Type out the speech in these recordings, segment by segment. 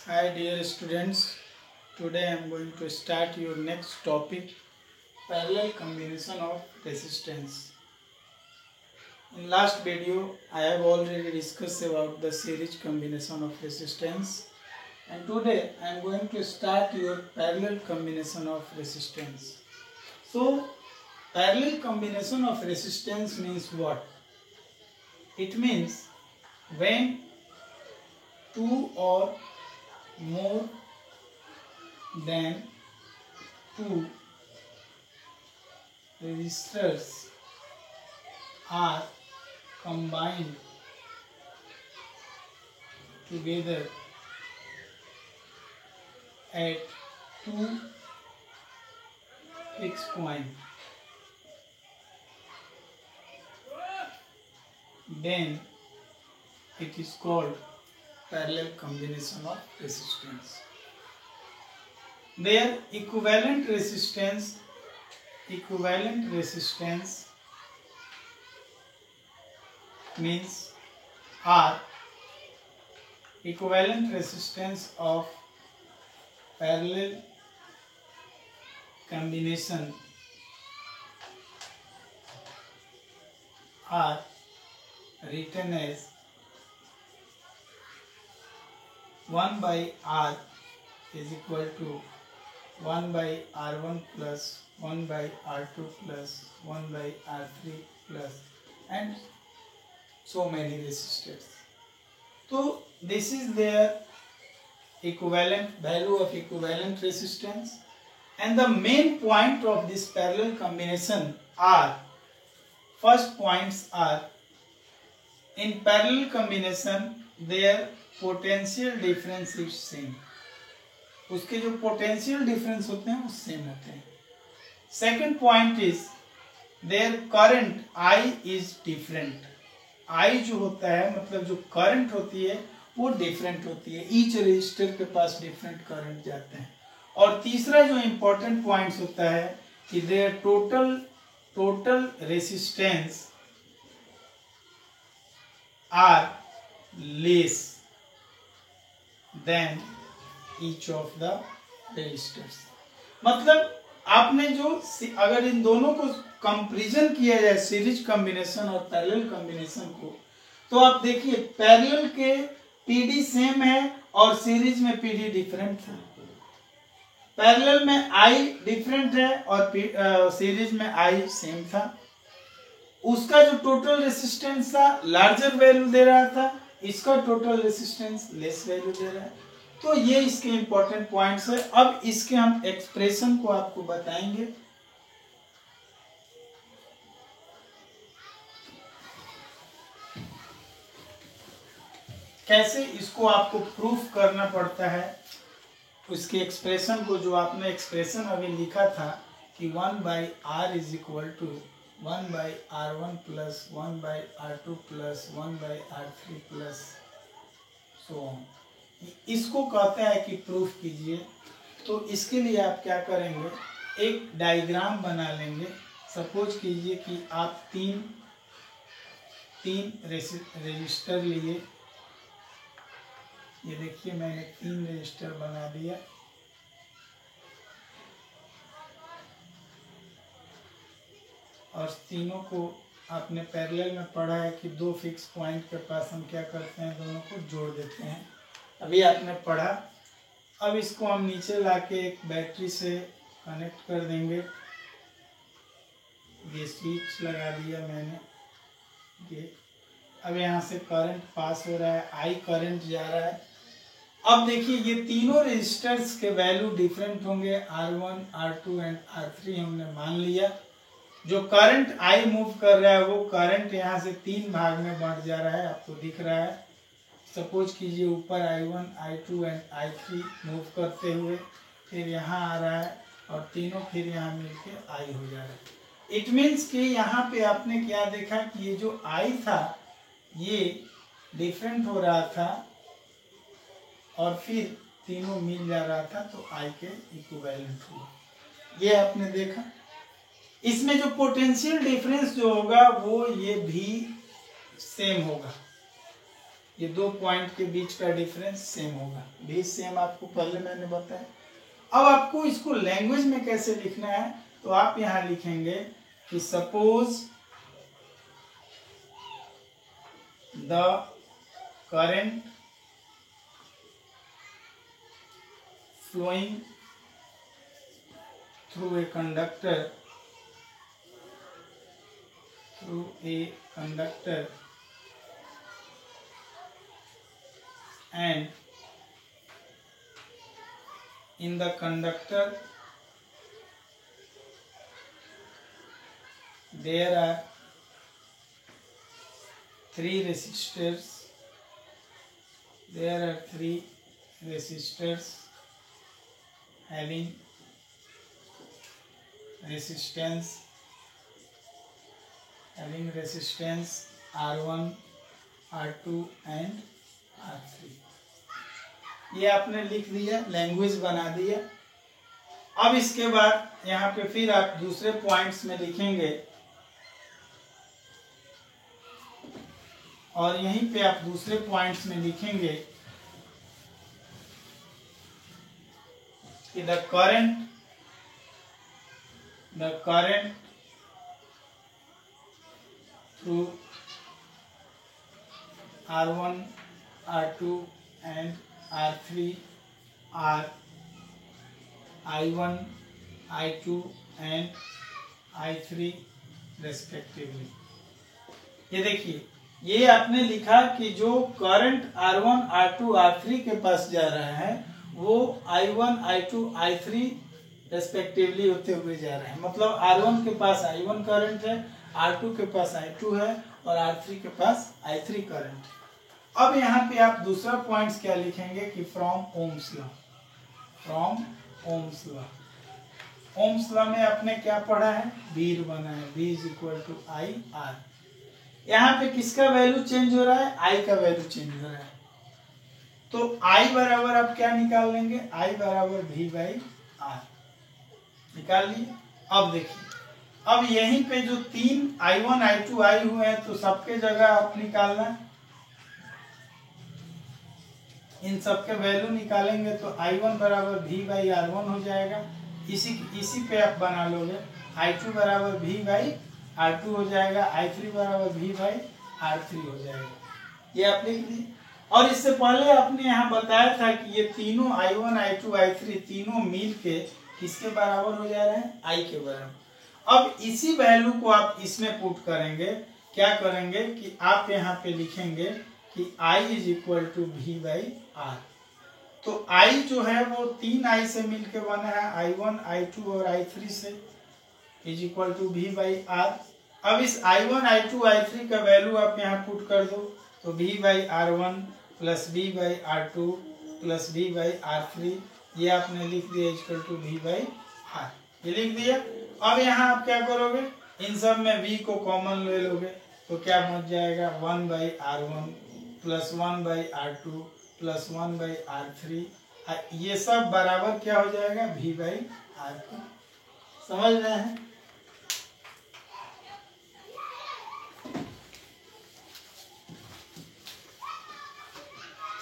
Hi dear students, today I am going to start your next topic, parallel combination of resistance. In last video I have already discussed about the series combination of resistance, and today I am going to start your parallel combination of resistance. So parallel combination of resistance means what? It means when two or more than two resistors are combined together at two fixed points, then it is called parallel combination of resistance. Their equivalent resistance means R. Equivalent resistance of parallel combination are written as 1 by R is equal to 1 by R1 plus 1 by R2 plus 1 by R3 plus and so many resistors. So this is their equivalent value of equivalent resistance, and the main point of this parallel combination are, first points are, in parallel combination their potential difference is same. उसके जो potential difference होते हैं वो same होते हैं. Second point is there current I is different. I जो होता है मतलब जो करंट होती है वो डिफरेंट होती है. ईच रजिस्टर के पास डिफरेंट करंट जाते हैं. और तीसरा जो इम्पोर्टेंट पॉइंट होता है कि there total resistance are less than each of the resistors. मतलब आपने जो अगर इन दोनों को कंपैरिजन किया जाए सीरीज कॉम्बिनेशन और पैरेलल कॉम्बिनेशन को, तो आप देखिए पैरेलल के पीडी सेम है और सीरीज में पीडी डिफरेंट था. पैरेलल में आई डिफरेंट है और सीरीज में आई सेम था. उसका जो टोटल रेसिस्टेंस था लार्जर वैल्यू दे रहा था, इसका टोटल रेसिस्टेंस लेस वैल्यू दे रहा है. तो ये इसके इंपॉर्टेंट पॉइंट्स है. अब इसके हम एक्सप्रेशन को आपको बताएंगे. कैसे इसको आपको प्रूफ करना पड़ता है, उसके एक्सप्रेशन को, जो आपने एक्सप्रेशन अभी लिखा था कि 1 by R is equal to 1 by R1 plus 1 by R2 plus 1 by R3 plus so on. इसको कहते हैं कि प्रूफ कीजिए. तो इसके लिए आप क्या करेंगे, एक डायग्राम बना लेंगे. सपोज कीजिए कि आप तीन रजिस्टर लिए. ये देखिए मैंने 3 रजिस्टर बना दिया. और तीनों को आपने पैरेलल में पढ़ा है कि दो फिक्स पॉइंट के पास हम क्या करते हैं, दोनों को जोड़ देते हैं. अभी आपने पढ़ा. अब इसको हम नीचे लाके एक बैटरी से कनेक्ट कर देंगे. ये स्विच लगा दिया मैंने. ये अब यहाँ से करंट पास हो रहा है, आई करंट जा रहा है. अब देखिए ये तीनों रेजिस्टर्स के वैल्यू डिफरेंट होंगे. R1, R2 एंड R3 हमने मान लिया. जो करंट आई मूव कर रहा है वो करंट यहाँ से 3 भाग में बढ़ जा रहा है, आपको दिख रहा है. सपोज कीजिए ऊपर I1, I2 and I3 move करते हुए फिर यहाँ आ रहा है और तीनों फिर यहाँ मिलके I हो जा रहा है. इट मीन्स कि यहाँ पे आपने क्या देखा कि ये जो I था ये डिफरेंट हो रहा था और फिर तीनों मिल जा रहा था तो I के इक्विवेलेंट हुआ. ये आपने देखा. इसमें जो पोटेंशियल डिफरेंस जो होगा वो ये भी सेम होगा. ये दो पॉइंट के बीच का डिफरेंस सेम होगा, भी सेम आपको पहले मैंने बताया। अब आपको इसको लैंग्वेज में कैसे लिखना है, तो आप यहाँ लिखेंगे कि suppose the current flowing through a conductor and in the conductor there are three resistors having resistance R1, R2 and R3। ये आपने लिख दिया, लैंग्वेज बना दिया। अब इसके बाद यहाँ पे फिर आप दूसरे पॉइंट्स में लिखेंगे और यहीं पे आप दूसरे पॉइंट्स में लिखेंगे कि the current through R1, R2 and R3 are I1, I2 and I3 respectively। ये देखिए, ये आपने लिखा कि जो करंट R1, R2, R3 के पास जा रहा है वो I1, I2, I3 रेस्पेक्टिवली होते हुए जा रहे हैं। मतलब R1 के पास I1 करंट है, R2 के पास I2 है और R3 के पास I3 करंट है। अब यहाँ पे आप दूसरा पॉइंट्स क्या लिखेंगे कि फ्रॉम ओम्स लॉ में आपने क्या पढ़ा है, V बना है, V is equal to I R. यहाँ पे किसका वैल्यू चेंज हो रहा है, I का वैल्यू चेंज हो रहा है। तो I बराबर आप क्या निकाल लेंगे, I बराबर V बाई आर निकाल लिए। अब देखिए, अब यहीं पे जो तीन I1, I2 आए हुए हैं तो सबके जगह आप निकालना, इन सबके वैल्यू निकालेंगे तो I1 बराबर V बाई R1 हो जाएगा। इसी पे आप बना लोगे, I2 बराबर V बाई R2 हो जाएगा, I3 बराबर V बाई R3 हो जाएगा। ये आप लिख दी। और इससे पहले आपने यहाँ बताया था कि ये तीनों I1, I2, I3 तीनों मिल के किसके बराबर हो जा रहे हैं, I के बराबर। अब इसी वैल्यू को आप इसमें पुट करेंगे, क्या करेंगे कि आप यहाँ पे लिखेंगे कि I is equal to V by R. तो I जो है वो तीन I से मिलके बना है, I1, I2 और I3 से, is equal to V by R. अब इस I1, I2, I3 का वैल्यू आप यहाँ पुट कर दो, तो V by R1 plus V by R2 plus V by R3, ये आपने लिख दिया equal to V by R, ये लिख दिया। अब यहाँ आप क्या करोगे, इन सब में V को कॉमन ले लोगे तो क्या बच जाएगा, 1 by R1 plus 1 by R2 plus 1 by R3, ये सब बराबर क्या हो जाएगा, V बाई आर का। समझ रहे हैं?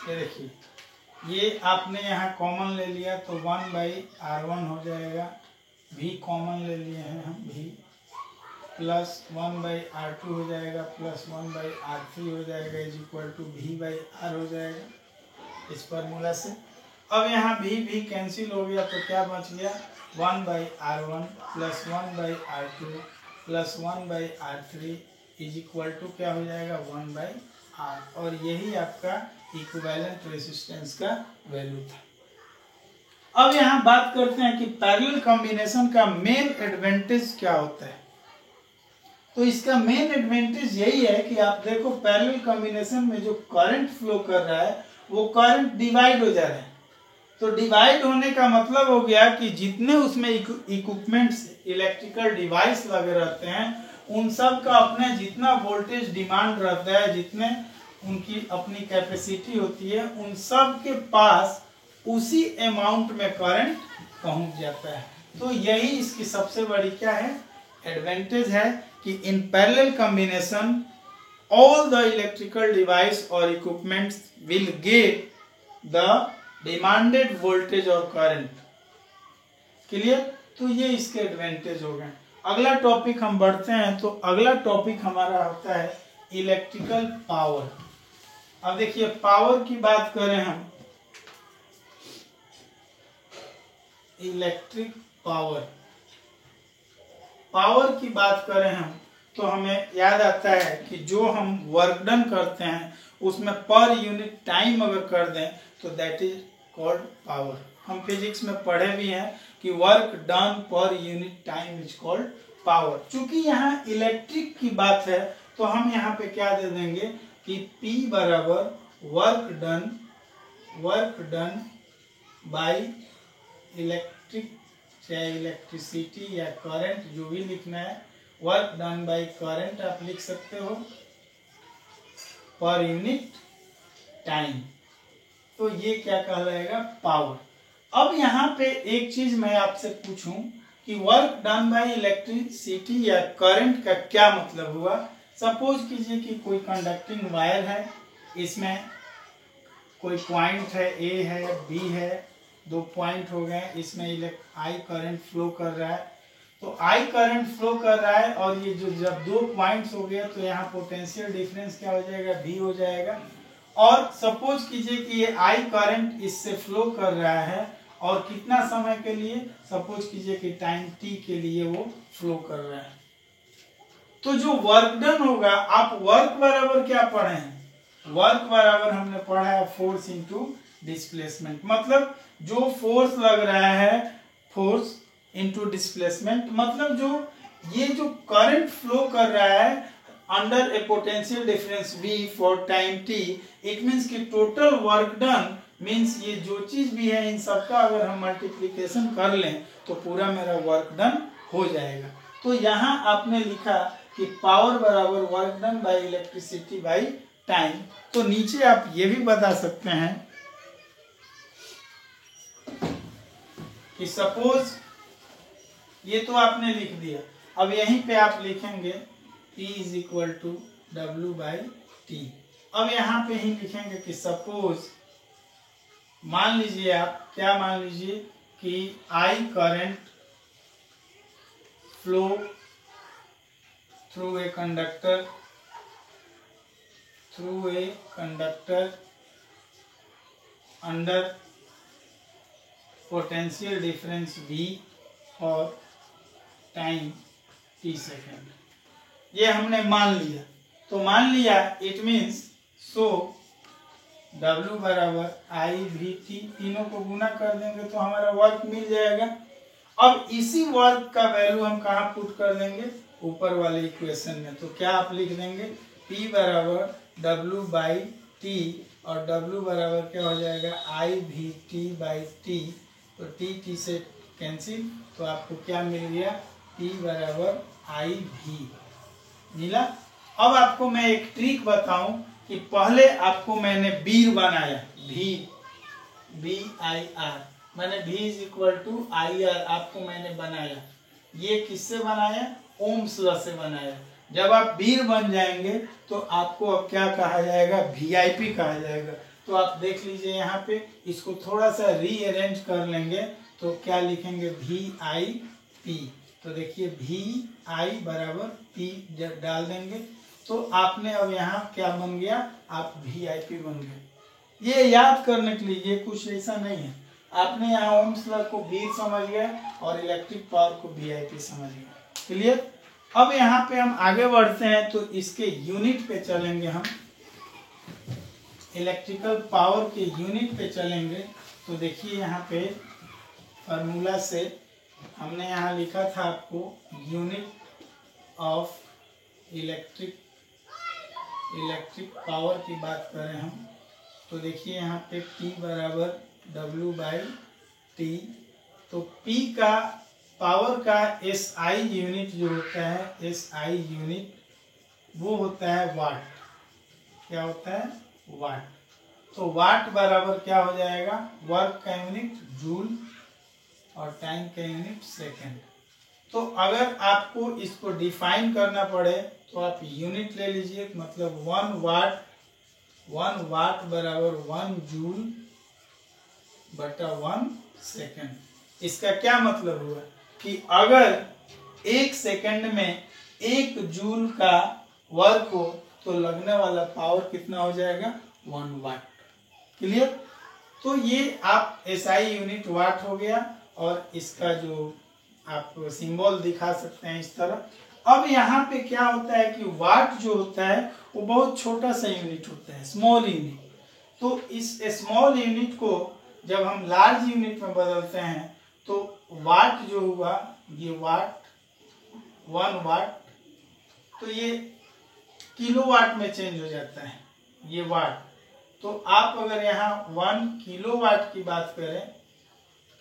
ये देखिए, ये आपने यहाँ कॉमन ले लिया तो 1 बाई R1 हो जाएगा, V कॉमन ले लिए हैं हम, V प्लस 1 बाई R2 हो जाएगा प्लस 1 बाई R3 हो जाएगा is equal to V by R हो जाएगा इस फार्मूला से। अब यहाँ V कैंसिल हो गया तो क्या बच गया, 1 by R1 plus 1 by R2 plus 1 by R3 is equal to क्या हो जाएगा, 1 बाई R। और यही आपका इक्विवेलेंट रेजिस्टेंस का वैल्यू था। अब यहाँ बात करते हैं कि पैरेलल कॉम्बिनेशन का मेन एडवांटेज क्या होता है। तो इसका मेन एडवांटेज यही है कि आप देखो पैरेलल कॉम्बिनेशन में जो करंट फ्लो कर रहा है वो करंट डिवाइड हो जा रहा है। तो डिवाइड होने का मतलब हो गया कि जितने उसमें इक्विपमेंट्स, इलेक्ट्रिकल डिवाइस लगे रहते हैं, उन सब का अपने जितना वोल्टेज डिमांड रहता है, जितने उनकी अपनी कैपेसिटी होती है, उन सब के पास उसी अमाउंट में करंट पहुंच जाता है। तो यही इसकी सबसे बड़ी क्या है, एडवांटेज है कि in parallel combination all the electrical device or equipments will get the demanded voltage or current. Clear? तो ये इसके एडवांटेज हो गए। अगला टॉपिक हम बढ़ते हैं, तो अगला टॉपिक हमारा होता है इलेक्ट्रिकल पावर। अब देखिए पावर की बात करें हम, इलेक्ट्रिक पावर, पावर की बात करें हम तो हमें याद आता है कि जो हम वर्क डन करते हैं उसमें पर यूनिट टाइम अगर कर दें तो दैट इज कॉल्ड पावर। हम फिजिक्स में पढ़े भी हैं कि work done per unit time is called power. चूंकि यहाँ इलेक्ट्रिक की बात है तो हम यहाँ पे क्या दे देंगे कि P बराबर वर्क डन बाय इलेक्ट्रिक, चाहे इलेक्ट्रिसिटी या करंट, जो भी लिखना है, वर्क डन बाय करंट आप लिख सकते हो पर यूनिट टाइम। तो ये क्या कहलाएगा? पावर। अब यहाँ पे एक चीज मैं आपसे पूछूं कि वर्क डन बाय इलेक्ट्रिसिटी या करंट का क्या मतलब हुआ। सपोज कीजिए कि कोई कंडक्टिंग वायर है, इसमें कोई पॉइंट है, ए है, बी है, दो पॉइंट हो गए, इसमें आई करंट फ्लो कर रहा है। तो आई करंट फ्लो कर रहा है और ये जो जब दो पॉइंट्स हो गए तो यहाँ पोटेंशियल डिफरेंस क्या हो जाएगा? V हो जाएगा। और सपोज कीजिए कि ये आई करंट इससे फ्लो कर रहा है और कितना समय के लिए? सपोज कीजिए कि टाइम t के लिए वो फ्लो कर रहा है। तो जो वर्क डन होगा, आप वर्क बराबर क्या पढ़े हैं? वर्क बराबर हमने पढ़ा है फोर्स इनटू डिस्प्लेसमेंट। मतलब जो फोर्स लग रहा है, फोर्स इनटू डिस्प्लेसमेंट, मतलब जो ये जो करंट फ्लो कर रहा है under A potential difference V for time t, it means कि टोटल वर्क डन मींस ये जो चीज भी है इन सबका अगर हम मल्टीप्लिकेशन कर लें तो पूरा मेरा वर्क डन हो जाएगा। तो यहाँ आपने लिखा कि पावर बराबर work done by electricity by time. तो नीचे आप ये भी बता सकते हैं कि सपोज, ये तो आपने लिख दिया, अब यहीं पे आप लिखेंगे P is equal to W by T. अब यहाँ पे ही लिखेंगे कि सपोज, मान लीजिए आप क्या मान लीजिए कि I current flow through a conductor under potential difference V और टाइम t सेकेंड। ये हमने मान लिया। तो मान लिया इट मीन्स सो W बराबर आई भी टी, तीनों को गुना कर देंगे तो हमारा वर्क मिल जाएगा। अब इसी वर्क का वैल्यू हम कहाँ पुट कर देंगे? ऊपर वाले इक्वेशन में। तो क्या आप लिख देंगे? P बराबर W बाई टी और W बराबर क्या हो जाएगा? आई भी टी बाई टी। तो टी से कैंसिल, तो आपको क्या मिल गया? P बराबर आई भी मिला। अब आपको मैं एक ट्रिक बताऊं कि पहले आपको मैंने बीर बनाया, VIR, मैंने V is equal to IR आपको मैंने बनाया। ये किससे बनाया? ओम्स लॉ से बनाया। जब आप बीर बन जाएंगे तो आपको अब क्या कहा जाएगा? VIP कहा जाएगा। तो आप देख लीजिए यहाँ पे, इसको थोड़ा सा रीअरेंज कर लेंगे तो क्या लिखेंगे? VIP। तो देखिए VI बराबर P जब डाल देंगे तो आपने अब यहाँ क्या बन गया? आप VIP बन गए। ये याद करने के लिए, ये कुछ ऐसा नहीं है, आपने यहाँ ओम्स लॉ को बीर समझ गए और इलेक्ट्रिक पावर को VIP समझ गए। क्लियर? अब यहाँ पे हम आगे बढ़ते हैं तो इसके यूनिट पे चलेंगे, हम इलेक्ट्रिकल पावर के यूनिट पे चलेंगे। तो देखिए यहाँ पे फार्मूला से हमने यहाँ लिखा था आपको यूनिट ऑफ इलेक्ट्रिक पावर की बात करें हम तो देखिए यहाँ पे P बराबर W बाई टी। तो P का पावर का SI यूनिट जो होता है, SI यूनिट वो होता है वाट। क्या होता है? वाट। तो वाट बराबर क्या हो जाएगा? वर्क का यूनिट जूल और टाइम का यूनिट सेकेंड। तो अगर आपको इसको डिफाइन करना पड़े तो आप यूनिट ले लीजिए, मतलब 1 वाट बराबर 1 जूल बटा 1 सेकेंड। इसका क्या मतलब हुआ कि अगर 1 सेकेंड में 1 जूल का वर्क हो तो लगने वाला पावर कितना हो जाएगा, 1 वाट। क्लियर? तो ये आप एसआई यूनिट वाट हो गया, और इसका जो आप सिंबल दिखा सकते हैं इस तरह। अब यहाँ पे क्या होता है कि वाट जो होता है वो बहुत छोटा सा यूनिट होता है, स्मॉल यूनिट। तो इस स्मॉल यूनिट को जब हम लार्ज यूनिट में बदलते हैं तो वाट जो हुआ ये वाट, 1 वाट, तो ये किलोवाट में चेंज हो जाता है, ये वाट। तो आप अगर यहाँ 1 किलोवाट की बात करें,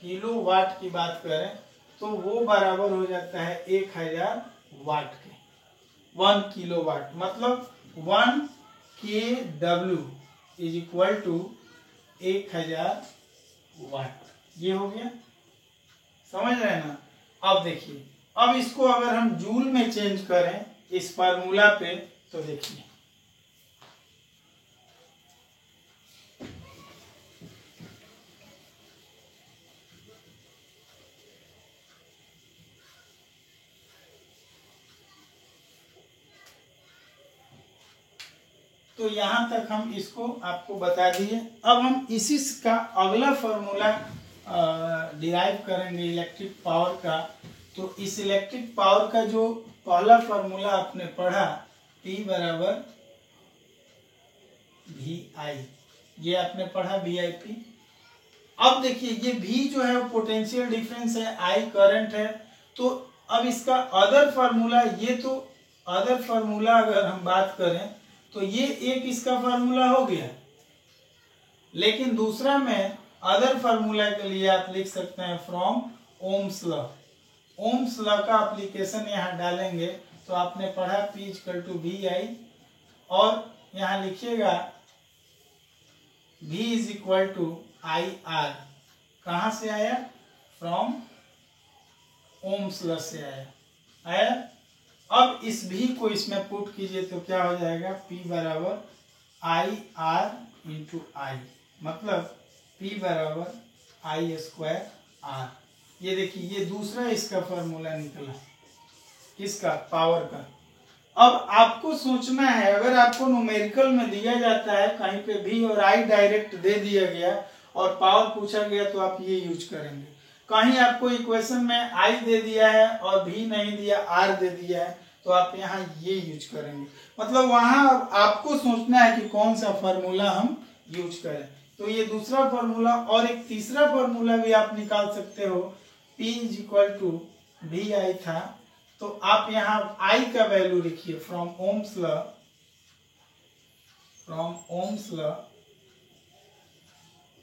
किलोवाट की बात करें, तो वो बराबर हो जाता है 1000 वाट के। 1 किलोवाट मतलब 1 kW इज इक्वल टू 1000 वाट। ये हो गया, समझ रहे हैं ना? अब देखिए, अब इसको अगर हम जूल में चेंज करें इस फार्मूला पे, तो देखिए तो यहाँ तक हम इसको आपको बता दिए। अब हम इसी का अगला फॉर्मूला डिराइव करेंगे इलेक्ट्रिक पावर का। तो इस इलेक्ट्रिक पावर का जो पहला फॉर्मूला आपने पढ़ा, P बराबर VI, ये आपने पढ़ा VIP। अब देखिए ये V जो है वो पोटेंशियल डिफरेंस है, I करंट है। तो अब इसका अदर फार्मूला, ये तो अदर फार्मूला अगर हम बात करें तो ये एक इसका फार्मूला हो गया, लेकिन दूसरा में अदर फार्मूला के लिए आप लिख सकते हैं from Ohm's law. Ohm's law का एप्लीकेशन यहाँ डालेंगे तो आपने पढ़ा P = VI, और यहाँ लिखिएगा V = IR। कहाँ से आया? फ्रॉम ओम्स लॉ से आया। अब इस V को इसमें पुट कीजिए तो क्या हो जाएगा, P बराबर IR × I, मतलब P बराबर I²R। ये देखिए ये दूसरा इसका फॉर्मूला निकला, किसका? पावर का। अब आपको सोचना है, अगर आपको न्यूमेरिकल में दिया जाता है कहीं पे V और I डायरेक्ट दे दिया गया और पावर पूछा गया तो आप ये यूज करेंगे। कहीं आपको इक्वेशन में I दे दिया है और V नहीं दिया, R दे दिया है, तो आप यहाँ ये यूज करेंगे। मतलब वहां आपको सोचना है कि कौन सा फॉर्मूला हम यूज करें। तो ये दूसरा फॉर्मूला, और एक तीसरा फॉर्मूला भी आप निकाल सकते हो, P = VI था, तो आप यहाँ I का वैल्यू लिखिए फ्रॉम ओम्स लॉ।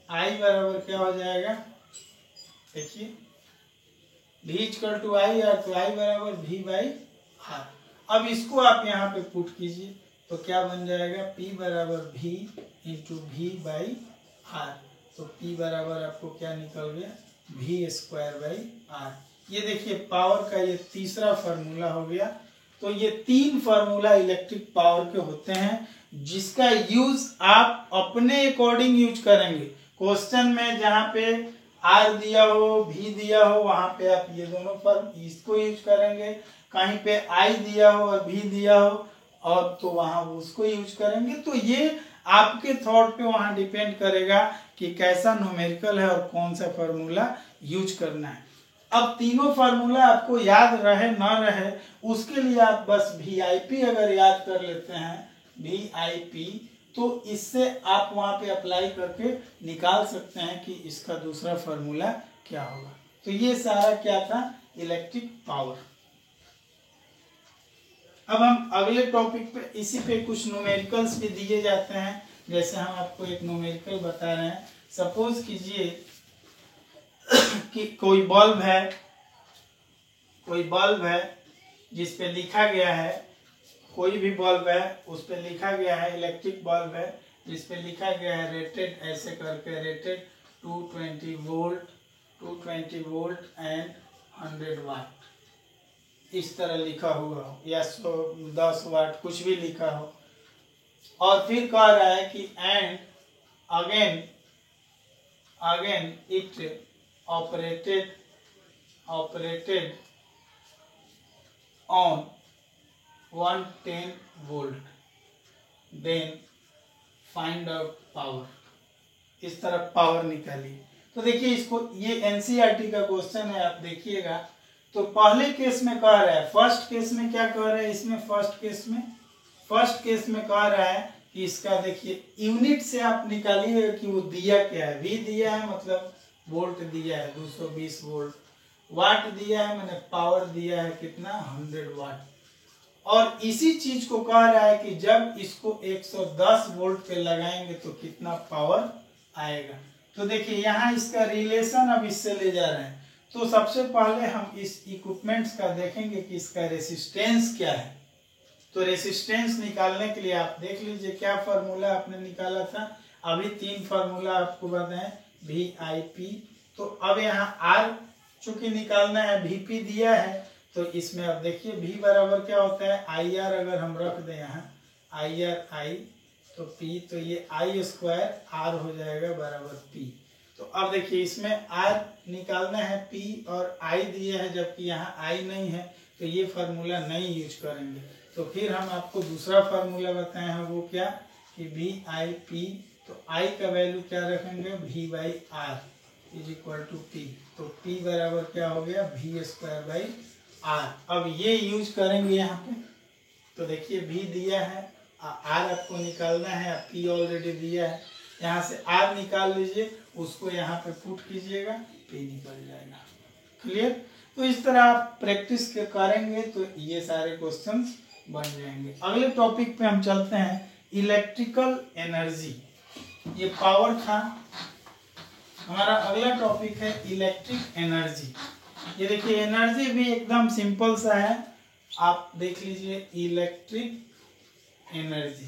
I बराबर क्या हो जाएगा, देखिए V = IR, तो I बराबर V/R। अब इसको आप यहाँ पे पुट कीजिए तो क्या बन जाएगा, P बराबर V × V/R। तो P बराबर आपको क्या निकल गया, V²/R। ये देखिए पावर का ये तीसरा फार्मूला हो गया। तो ये 3 फार्मूला इलेक्ट्रिक पावर के होते हैं, जिसका यूज आप अपने अकॉर्डिंग यूज करेंगे। क्वेश्चन में जहाँ पे R दिया हो, V दिया हो, वहां पे आप ये दोनों फॉर्म इसको यूज करेंगे। कहीं पे I दिया हो और V दिया हो और तो वहां उसको यूज करेंगे। तो ये आपके थॉट पे वहां डिपेंड करेगा कि कैसा न्यूमेरिकल है और कौन सा फार्मूला यूज करना है। अब तीनों फार्मूला आपको याद रहे ना रहे, उसके लिए आप बस VIP अगर याद कर लेते हैं, VIP, तो इससे आप वहां पे अप्लाई करके निकाल सकते हैं कि इसका दूसरा फार्मूला क्या होगा। तो ये सारा क्या था, इलेक्ट्रिक पावर। अब हम अगले टॉपिक पे, इसी पे कुछ न्यूमेरिकल्स भी दिए जाते हैं। जैसे हम आपको एक न्यूमेरिकल बता रहे हैं, सपोज कीजिए कि कोई बल्ब है जिस पे लिखा गया है, कोई भी बल्ब है उस पे लिखा गया है, इलेक्ट्रिक बल्ब है जिस पे लिखा गया है रेटेड, ऐसे करके रेटेड 220 वोल्ट एंड 100 वाट। इस तरह लिखा हुआ हो या 10 वाट कुछ भी लिखा हो, और फिर कह रहा है कि and again it operated on 110 volt, then find out power. इस तरह पावर निकालिए। तो देखिए इसको, ये एनसीईआरटी का क्वेश्चन है, आप देखिएगा। तो पहले केस में कह रहा है, फर्स्ट केस में क्या कह रहा है इसमें, फर्स्ट केस में कह रहा है कि इसका देखिए यूनिट से आप निकालिए कि वो दिया क्या है। वी दिया है मतलब वोल्ट दिया है 220 वोल्ट, वाट दिया है मैंने पावर दिया है कितना 100 वाट, और इसी चीज को कह रहा है कि जब इसको 110 वोल्ट पे लगाएंगे तो कितना पावर आएगा। तो देखिए यहाँ इसका रिलेशन अब इससे ले जा रहे हैं। तो सबसे पहले हम इस इक्विपमेंट्स का देखेंगे कि इसका रेसिस्टेंस क्या है। तो रेसिस्टेंस निकालने के लिए आप देख लीजिए क्या फार्मूला आपने निकाला था। अभी 3 फार्मूला आपको बताएं, VIP। तो अब यहाँ R चूंकि निकालना है, VP दिया है, तो इसमें अब देखिए V बराबर क्या होता है IR, अगर हम रख दें यहाँ IR I तो P, तो ये I स्क्वायर R हो जाएगा बराबर P। तो अब देखिए इसमें R निकालना है, P और I दिया है, जबकि यहाँ I नहीं है, तो ये फार्मूला नहीं यूज करेंगे। तो फिर हम आपको दूसरा फार्मूला बताए हैं, वो क्या कि VIP। तो I का वैल्यू क्या रखेंगे V/R is equal to P। तो P बराबर क्या हो गया V स्क्वायर बाई R। अब ये यूज करेंगे यहाँ पे। तो देखिए V दिया है, R आपको निकालना है, P ऑलरेडी दिया है, यहाँ से R निकाल लीजिए, उसको यहाँ पे पुट कीजिएगा, P निकल जाएगा। क्लियर। तो इस तरह आप प्रैक्टिस करेंगे तो ये सारे क्वेश्चंस बन जाएंगे। अगले टॉपिक पे हम चलते हैं, इलेक्ट्रिकल एनर्जी। ये पावर था, हमारा अगला टॉपिक है इलेक्ट्रिक एनर्जी। ये देखिए एनर्जी भी एकदम सिंपल सा है, आप देख लीजिए इलेक्ट्रिक एनर्जी।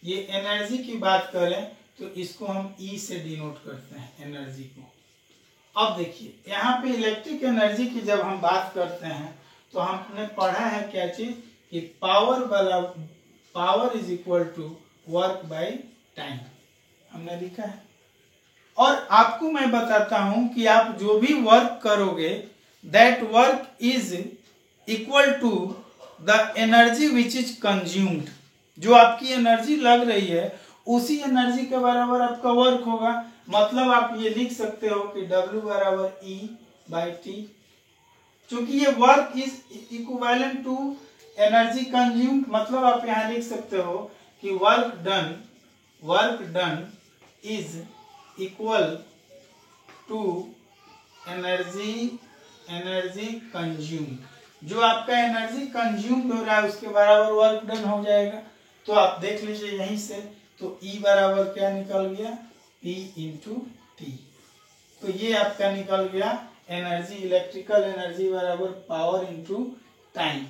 ये एनर्जी की बात करें तो इसको हम E से डिनोट करते हैं एनर्जी को। अब देखिए यहाँ पे इलेक्ट्रिक एनर्जी की जब हम बात करते हैं तो हमने पढ़ा है क्या चीज कि power is equal to work by time, हमने लिखा है। और आपको मैं बताता हूं कि आप जो भी वर्क करोगे that work is equal to the energy which is consumed. जो आपकी एनर्जी लग रही है उसी एनर्जी के बराबर आपका वर्क होगा। मतलब आप ये लिख सकते हो कि W बराबर E/T। चूंकि ये work is equivalent to energy consumed, मतलब आप यहाँ लिख सकते हो कि work done is equal to energy consumed. जो आपका एनर्जी कंज्यूम्ड हो रहा है उसके बराबर वर्क डन हो जाएगा। तो आप देख लीजिए यहीं से, तो E बराबर क्या निकल गया P इंटू T। तो ये आपका निकल गया एनर्जी, इलेक्ट्रिकल एनर्जी बराबर पावर इंटू टाइम।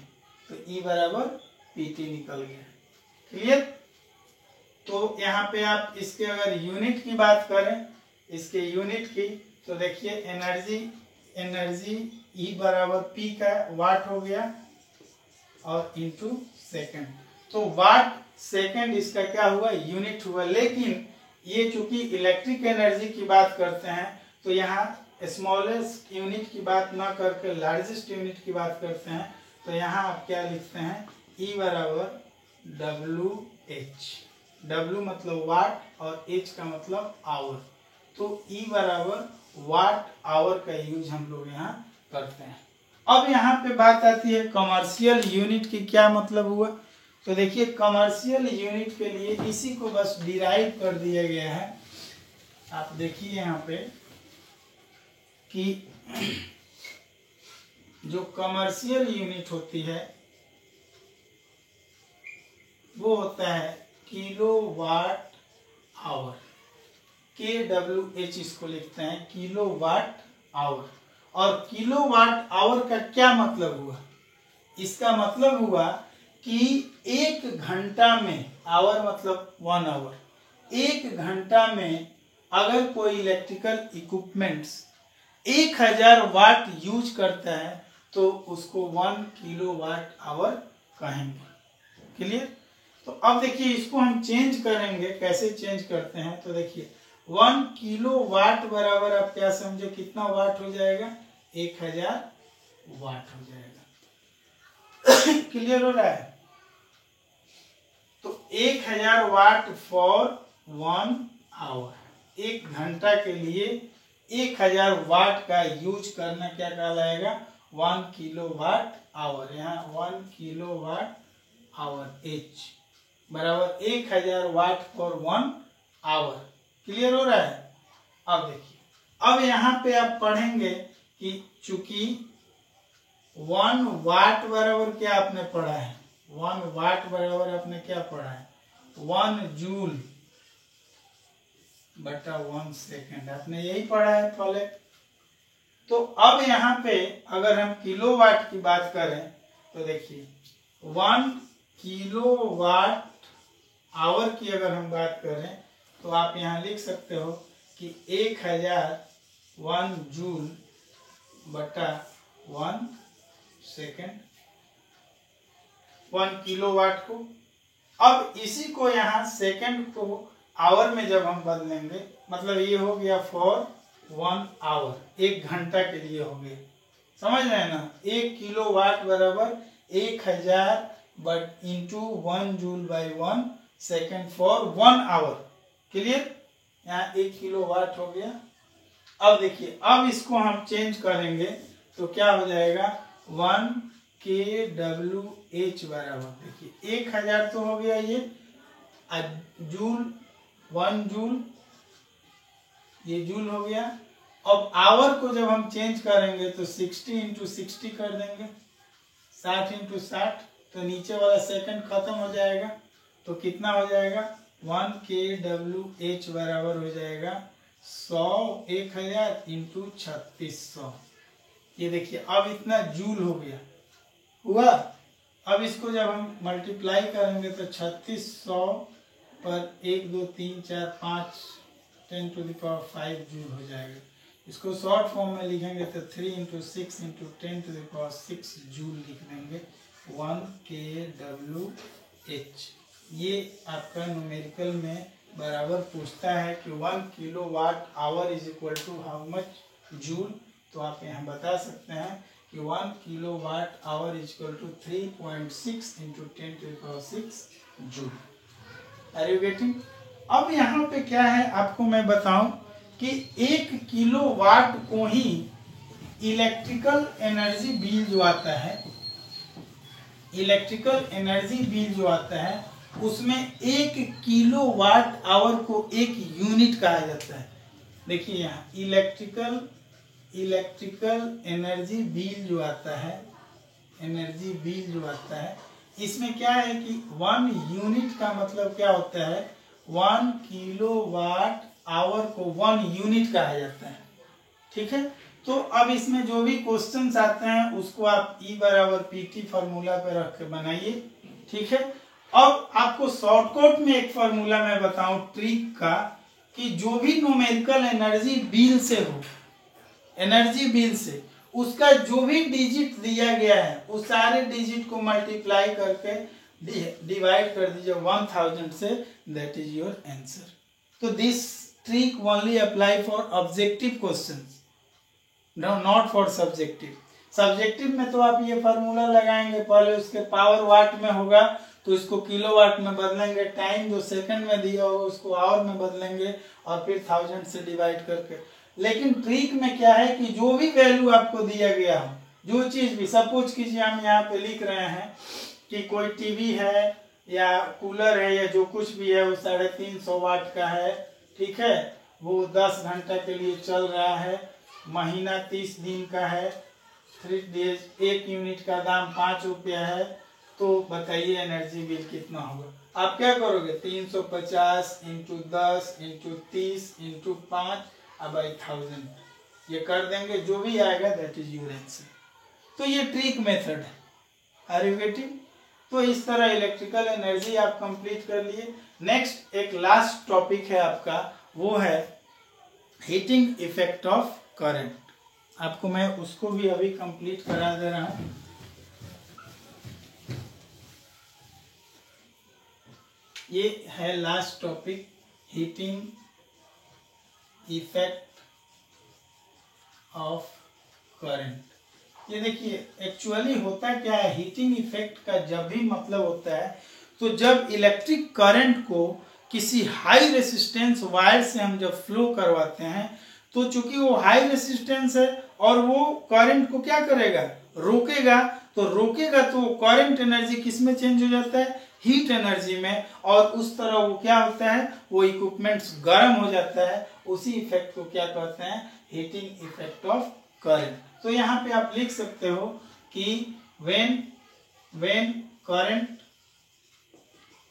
तो E बराबर PT निकल गया। क्लियर। तो यहाँ पे आप इसके अगर यूनिट की बात करें, इसके यूनिट की, तो देखिए एनर्जी E बराबर P का वाट हो गया और इंटू सेकेंड। तो वाट सेकेंड इसका क्या हुआ यूनिट हुआ। लेकिन ये चूंकि इलेक्ट्रिक एनर्जी की बात करते हैं तो यहाँ स्मॉलेस्ट यूनिट की बात ना करके लार्जेस्ट यूनिट की बात करते हैं। तो यहाँ आप क्या लिखते हैं E बराबर WH। W मतलब वाट और H का मतलब आवर। तो E बराबर वाट आवर का यूज हम लोग यहाँ करते हैं। अब यहाँ पे बात आती है कमर्शियल यूनिट की क्या मतलब हुआ। तो देखिए कमर्शियल यूनिट के लिए इसी को बस डिराइव कर दिया गया है। आप देखिए यहाँ पे कि जो कमर्शियल यूनिट होती है वो होता है किलोवाट आवर। KWH इसको लिखते हैं किलोवाट आवर। और किलोवाट आवर का क्या मतलब हुआ, इसका मतलब हुआ कि 1 घंटा में, आवर मतलब 1 आवर, 1 घंटा में अगर कोई इलेक्ट्रिकल इक्विपमेंट्स 1000 वाट यूज करता है तो उसको 1 किलोवाट आवर कहेंगे। क्लियर? तो अब देखिए इसको हम चेंज करेंगे, कैसे चेंज करते हैं, तो देखिए 1 किलोवाट बराबर आप क्या समझे कितना वाट हो जाएगा, 1000 वाट हो जाएगा। क्लियर हो रहा है? तो 1000 वाट फॉर 1 आवर, 1 घंटा के लिए 1000 वाट का यूज करना क्या कहलाएगा, 1 किलोवाट आवर। यहाँ 1 किलोवाट आवर एच बराबर 1000 वाट फॉर 1 आवर। क्लियर हो रहा है? अब देखिए, अब यहाँ पे आप पढ़ेंगे कि चूंकि 1 वाट बराबर क्या आपने पढ़ा है, 1 वाट बराबर आपने क्या पढ़ा है, 1 जूल बटा 1 सेकेंड, आपने यही पढ़ा है पहले। तो अब यहाँ पे अगर हम किलोवाट की बात करें तो देखिए 1 किलोवाट आवर की अगर हम बात करें तो आप यहाँ लिख सकते हो कि 1000 1 जूल बटा 1 सेकेंड, 1 किलोवाट को। अब इसी को यहाँ सेकेंड को आवर में जब हम बदलेंगे, मतलब ये हो गया फॉर 1 आवर, 1 घंटा के लिए हो गया। समझ रहे हैं ना? 1 किलोवाट बराबर 1000 but into 1 joule by 1 second for 1 hour. Clear? यहाँ 1 किलोवाट हो गया। अब देखिए, अब इसको हम चेंज करेंगे तो क्या हो जाएगा, 1 kWh बराबर, देखिए 1000 तो हो गया ये, जूल 1 जूल, ये जूल हो गया। अब आवर को जब हम चेंज करेंगे तो 60 इंटू 60 कर देंगे, 60 इंटू 60, तो नीचे वाला सेकंड खत्म हो जाएगा। तो कितना हो जाएगा, 1 kWh बराबर हो जाएगा 100 1000 इंटू 3600। ये देखिए अब इतना जूल हो गया हुआ। अब इसको जब हम मल्टीप्लाई करेंगे तो 3600 पर 1 2 3 4 5 10 टू द पावर 5 जूल हो जाएगा। इसको शॉर्ट फॉर्म में लिखेंगे तो 3 into 6 into 10 to the power 6 joule लिख देंगे, 1 kWh। ये आपका न्यूमेरिकल में बराबर पूछता है कि 1 kilowatt hour is equal to how much joule. तो आप यहाँ बता सकते हैं कि 1 kilowatt hour is equal to 3.6 into 10 to the power 6 joule. Are you getting? अब यहाँ पे क्या है आपको मैं बताऊं कि 1 किलोवाट को ही इलेक्ट्रिकल एनर्जी बिल जो आता है, इलेक्ट्रिकल एनर्जी बिल जो आता है उसमें 1 किलोवाट आवर को 1 यूनिट कहा जाता है। देखिए यहाँ इलेक्ट्रिकल एनर्जी बिल जो आता है, एनर्जी बिल जो आता है, इसमें क्या है कि 1 यूनिट का मतलब क्या होता है, 1 किलोवाट आवर को 1 यूनिट कहा जाता है। ठीक है? तो अब इसमें जो भी क्वेश्चंस आते हैं उसको आप E बराबर PT फार्मूला पे रख के बनाइए। ठीक है? अब आपको शॉर्टकट में एक फार्मूला मैं बताऊं ट्रिक का, कि जो भी न्यूमेरिकल एनर्जी बिल से हो, एनर्जी बिल से उसका जो भी डिजिट दिया गया है उस सारे डिजिट को मल्टीप्लाई करके डिवाइड कर दीजिए 1000 से, दैट इज योर आंसर। तो this trick only apply for objective questions, not for subjective. Subjective में तो आप ये फार्मूला लगाएंगे, पहले उसके पावर वाट में होगा तो इसको किलोवाट में बदलेंगे, टाइम जो सेकंड में दिया होगा उसको आवर में बदलेंगे और फिर 1000 से डिवाइड करके। लेकिन ट्रिक में क्या है कि जो भी वैल्यू आपको दिया गया हो, जो चीज भी, सपोज कीजिए हम यहाँ पे लिख रहे हैं कि कोई टीवी है या कूलर है या जो कुछ भी है वो 350 वाट का है। ठीक है? वो 10 घंटा के लिए चल रहा है, महीना 30 दिन का है, 3 डेज, 1 यूनिट का दाम 5 रुपया है। तो बताइए एनर्जी बिल कितना होगा? आप क्या करोगे, 350 इंटू 10 इंटू 30 इंटू 5 बाई 1000 ये कर देंगे, जो भी आएगा दैट इज योर आंसर। तो ये ट्रिक मेथड है। Are you getting? तो इस तरह इलेक्ट्रिकल एनर्जी आप कंप्लीट कर लिए। नेक्स्ट एक लास्ट टॉपिक है आपका, वो है हीटिंग इफेक्ट ऑफ करंट। आपको मैं उसको भी अभी कंप्लीट करा दे रहा हूँ। ये है last topic, heating effect of current. ये देखिए एक्चुअली होता क्या है, हीटिंग इफेक्ट का जब भी मतलब होता है तो जब इलेक्ट्रिक करंट को किसी हाई रेसिस्टेंस वायर से हम जब फ्लो करवाते हैं तो चूंकि वो हाई रेसिस्टेंस है और वो करंट को क्या करेगा, रोकेगा। तो रोकेगा तो करंट एनर्जी किस में चेंज हो जाता है, हीट एनर्जी में, और उस तरह वो क्या होता है, वो इक्विपमेंट्स गर्म हो जाता है। उसी इफेक्ट को क्या कहते हैं, हीटिंग इफेक्ट ऑफ करंट। तो यहाँ पे आप लिख सकते हो कि when current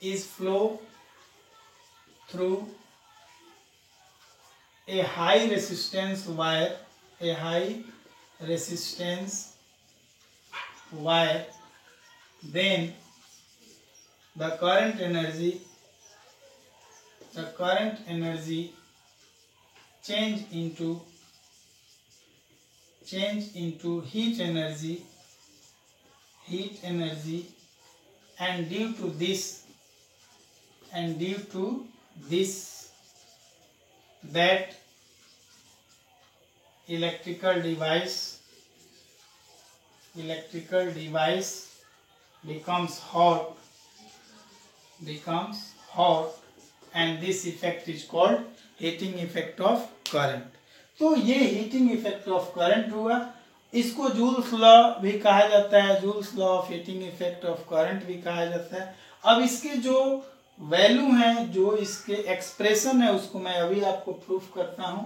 is flow through a high resistance wire, a high resistance wire, then the current energy change into heat energy, and due to this that electrical device becomes hot, and this effect is called heating effect of current। तो ये heating effect of current हुआ। इसको joules law भी कहा जाता है, joules law of heating effect of current भी कहा जाता है। अब इसके जो वैल्यू हैं, जो इसके एक्सप्रेशन है, उसको मैं अभी आपको प्रूफ करता हूं।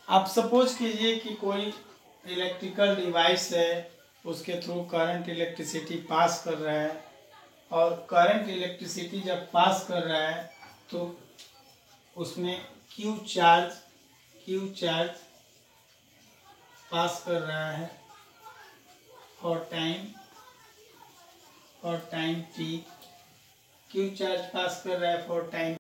आप सपोज कीजिए कि कोई इलेक्ट्रिकल डिवाइस है, उसके थ्रू करंट इलेक्ट्रिसिटी पास कर रहा है, और करंट इलेक्ट्रिसिटी जब पास कर रहा है तो उसमें क्यू चार्ज पास कर रहा है for time T. Q charge pass कर रहा है फॉर टाइम